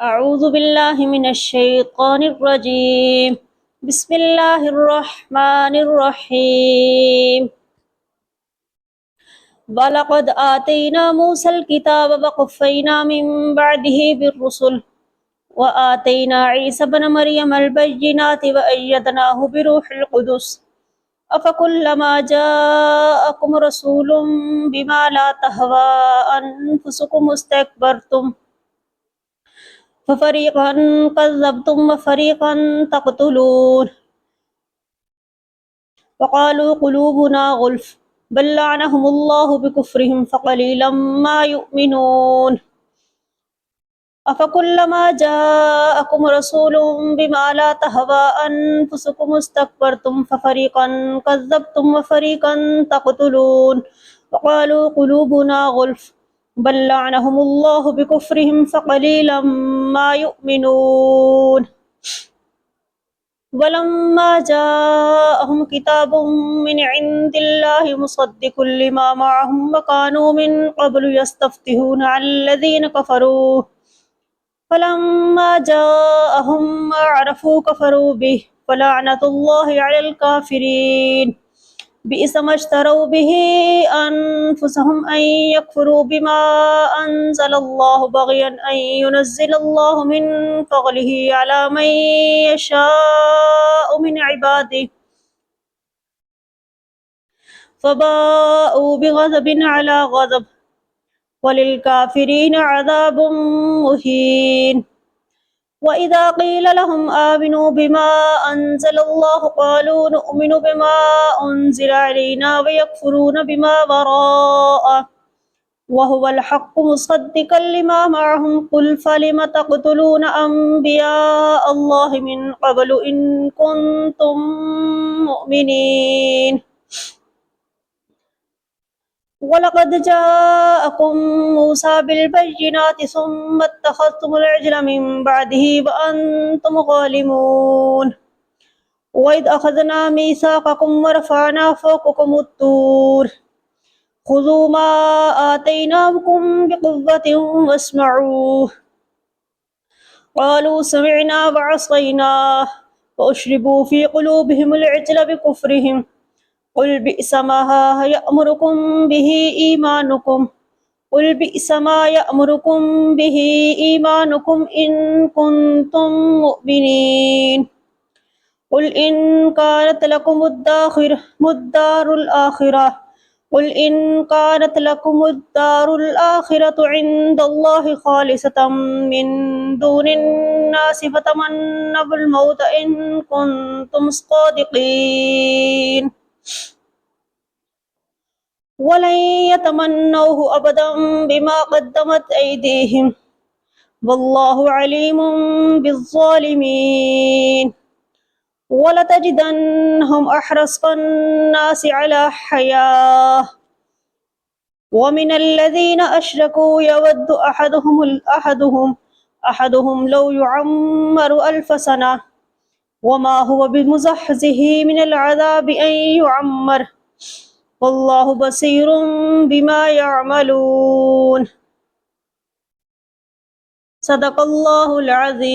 أعوذ بالله من الشيطان الرجيم. بسم الله الرحمن الرحيم. ولقد آتينا موسى الكتاب وقفينا من بعده بالرسل وآتينا عيسى بن مريم البينات وأيدناه بروح القدس أفكلما جاءكم رسول بما لا تهوى أنفسكم استكبرتم ففريقا كذبتم وفريقا تقتلون وقالوا قلوبنا غلف بل لعنهم الله بكفرهم فقليلا ما يؤمنون أفكلما جاءكم رسول بما لا تهوى أنفسكم استكبرتم ففريقا كذبتم وفريقا تقتلون وقالوا قلوبنا غلف بل لعنهم الله بكفرهم فقليلا ما يؤمنون ولما جاءهم كتاب من عند الله مصدق لما معهم وكانوا من قبل يستفتحون على الذين كفروا فلما جاءهم ما عرفوا كفروا به فلعنة الله على الكافرين بئس ما اشتروا به أنفسهم أن يكفروا بما أنزل الله بغيا أن ينزل الله من فضله على من يشاء من عباده فباءوا بغضب على غضب وللكافرين عذاب مهين وإذا قيل لهم آمنوا بما أنزل الله قالوا نؤمن بما أنزل علينا ويكفرون بما وراءه وهو الحق مصدقا لما معهم قل فلم تقتلون أنبياء الله من قبل إن كنتم مؤمنين ولقد جاءكم موسى بالبينات ثم اتخذتم العجل من بعده وأنتم ظالمون وإذ أخذنا ميثاقكم ورفعنا فوقكم الطور خذوا ما آتيناكم بقوة واسمعوا قالوا سمعنا وعصينا وأشربوا في قلوبهم العجل بكفرهم قل بئس ما يأمركم به إيمانكم قل بئس ما يأمركم به إيمانكم إن كنتم مؤمنين قل إن كانت لكم الدار الآخرة قل إن كانت لكم الدار الآخرة عند الله خالصة من دون الناس فتمنوا الموت إن كنتم صادقين ولن يتمنوه أبدا بما قدمت أيديهم والله عليم بالظالمين ولتجدنهم أحرص الناس على حياة ومن الذين أشركوا يود أحدهم لو يعمر 1000 سنة وما هو بمزحزحه من العذاب أن يعمر والله بصير بما يعملون صدق الله العظيم